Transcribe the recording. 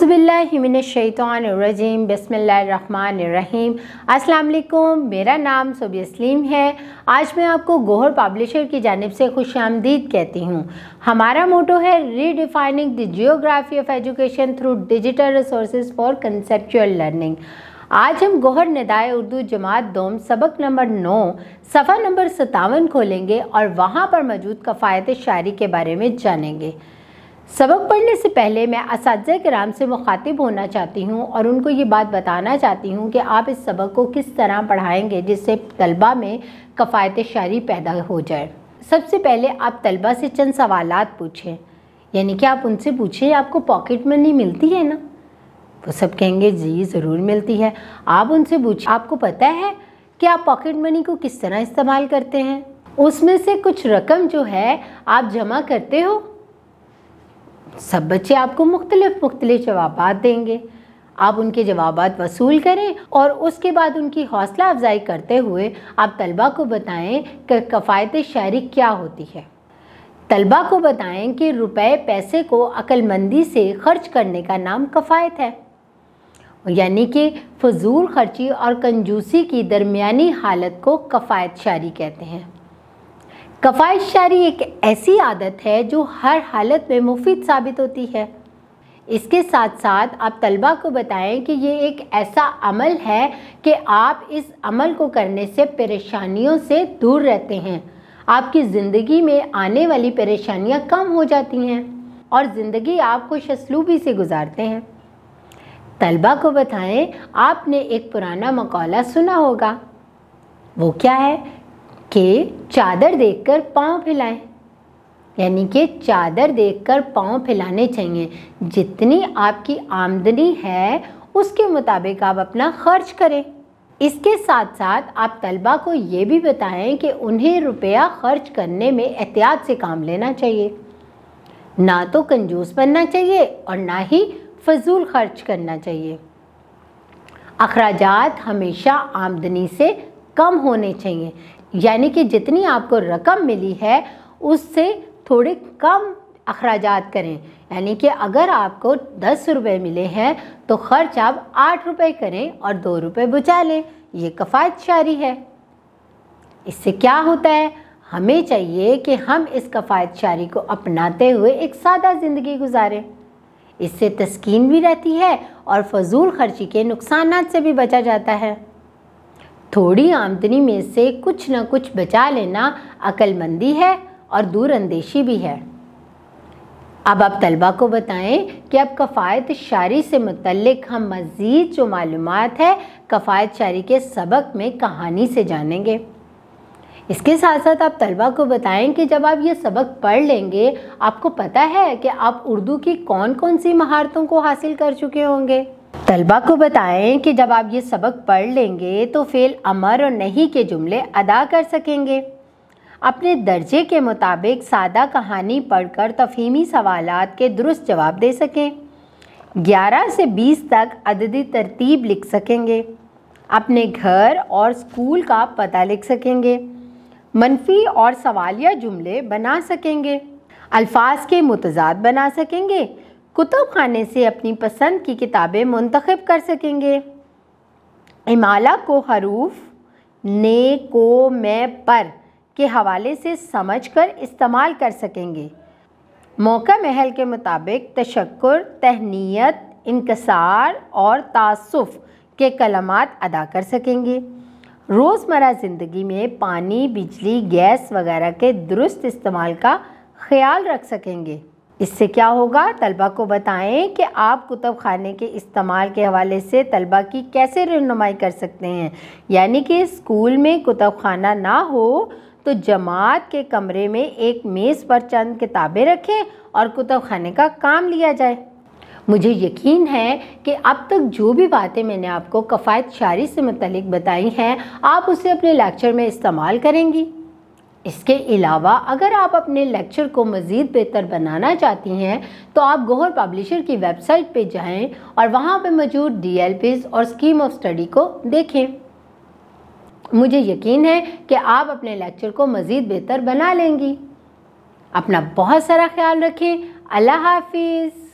औज़ुबिल्लाहि मिनश्शैतानिर्रजीम बिस्मिल्लाहिर्रहमानिर्रहीम। अस्सलाम वालेकुम, मेरा नाम सोबिया सलीम है। आज मैं आपको गौहर पब्लिशर की जानिब से खुशामदीद कहती हूँ। हमारा मोटो है redefining the geography of education through digital resources for conceptual learning. आज हम गौहर निदाए उर्दू जमात दोम सबक नंबर 9 सफ़ा नंबर 57 खोलेंगे और वहाँ पर मौजूद कफ़ायत शायरी के बारे में जानेंगे। सबक पढ़ने से पहले मैं असातिज़ा किराम से मुखातिब होना चाहती हूँ और उनको ये बात बताना चाहती हूँ कि आप इस सबक को किस तरह पढ़ाएंगे जिससे तलबा में कफ़ायत शायरी पैदा हो जाए। सबसे पहले आप तलबा से चंद सवालात पूछें, यानी कि आप उनसे पूछें आपको पॉकेट मनी मिलती है ना? वो सब कहेंगे जी ज़रूर मिलती है। आप उनसे पूछें आपको पता है कि आप पॉकेट मनी को किस तरह इस्तेमाल करते हैं, उसमें से कुछ रकम जो है आप जमा करते हो? सब बच्चे आपको मुख्तलिफ जवाबात देंगे। आप उनके जवाबात वसूल करें और उसके बाद उनकी हौसला अफजाई करते हुए आप तलबा को बताएं कि कफ़ायत शायरी क्या होती है। तलबा को बताएं कि रुपए पैसे को अक्लमंदी से खर्च करने का नाम कफ़ायत है, यानी कि फजूल खर्ची और कंजूसी की दरमियानी हालत को कफ़ायत शायरी कहते हैं। कफ़ायत शायरी एक ऐसी आदत है जो हर हालत में मुफीद साबित होती है। इसके साथ साथ आप तलबा को बताएं कि ये एक ऐसा अमल है कि आप इस अमल को करने से परेशानियों से दूर रहते हैं, आपकी ज़िंदगी में आने वाली परेशानियां कम हो जाती हैं और ज़िंदगी आप खुशअस्लूबी से गुजारते हैं। तलबा को बताएं आपने एक पुराना मक़ौला सुना होगा, वो क्या है कि चादर देखकर पाँव फैलाएं, यानी कि चादर देखकर पाँव फैलाने चाहिए। जितनी आपकी आमदनी है उसके मुताबिक आप अपना खर्च करें। इसके साथ साथ आप तलबा को ये भी बताएं कि उन्हें रुपया खर्च करने में एहतियात से काम लेना चाहिए, ना तो कंजूस बनना चाहिए और ना ही फजूल खर्च करना चाहिए। अखराजात हमेशा आमदनी से कम होने चाहिए, यानी कि जितनी आपको रकम मिली है उससे थोड़े कम अखराजात करें। यानी कि अगर आपको 10 रुपये मिले हैं तो ख़र्च आप 8 रुपये करें और 2 रुपये बचा लें। ये कफ़ायत शायरी है। इससे क्या होता है, हमें चाहिए कि हम इस कफ़ायत शायरी को अपनाते हुए एक सादा ज़िंदगी गुजारें। इससे तस्कीन भी रहती है और फजूल खर्ची के नुकसानात से भी बचा जाता है। थोड़ी आमदनी में से कुछ न कुछ बचा लेना अक्लमंदी है और दूर अंदेशी भी है। अब आप तलबा को बताएं कि अब कफ़ायत शायरी से मुतल्लिक हम मज़ीद जो मालूमात है कफ़ायत शायरी के सबक में कहानी से जानेंगे। इसके साथ साथ आप तलबा को बताएं कि जब आप ये सबक पढ़ लेंगे आपको पता है कि आप उर्दू की कौन कौन सी महारतों को हासिल कर चुके होंगे। तलबा को बताएं कि जब आप ये सबक पढ़ लेंगे तो फ़ेल अमर और नहीं के जुमले अदा कर सकेंगे। अपने दर्जे के मुताबिक सादा कहानी पढ़कर तफ़हीमी सवालात के दुरुस्त जवाब दे सकें। 11 से 20 तक अददी तरतीब लिख सकेंगे। अपने घर और स्कूल का पता लिख सकेंगे। मनफी और सवालिया जुमले बना सकेंगे। अल्फाज के मुतज़ाद बना सकेंगे। कुतुब खाने से अपनी पसंद की किताबें मुंतखब कर सकेंगे। इमाला को हरूफ ने को मैं पर के हवाले से समझकर इस्तेमाल कर सकेंगे। मौका महल के मुताबिक तशक्कुर, तहनीयत, इनकसार और तासुफ के कलमात अदा कर सकेंगे। रोज़मर्रा ज़िंदगी में पानी, बिजली, गैस वगैरह के दुरुस्त इस्तेमाल का ख्याल रख सकेंगे। इससे क्या होगा, तलबा को बताएं कि आप कुतुब खाने के इस्तेमाल के हवाले से तलबा की कैसे रहनुमाई कर सकते हैं। यानी कि स्कूल में कुतुब खाना ना हो तो जमात के कमरे में एक मेज़ पर चंद किताबें रखें और कुतुब खाने का काम लिया जाए। मुझे यकीन है कि अब तक जो भी बातें मैंने आपको कफ़ायत शायरी से मुतल्लिक बताई हैं आप उसे अपने लेक्चर में इस्तेमाल करेंगी। इसके अलावा अगर आप अपने लेक्चर को मज़ीद बेहतर बनाना चाहती हैं तो आप गौहर पब्लिशर की वेबसाइट पे जाएं और वहाँ पे मौजूद DLPs और स्कीम ऑफ स्टडी को देखें। मुझे यकीन है कि आप अपने लेक्चर को मज़ीद बेहतर बना लेंगी। अपना बहुत सारा ख्याल रखें। अल्लाह हाफिज़।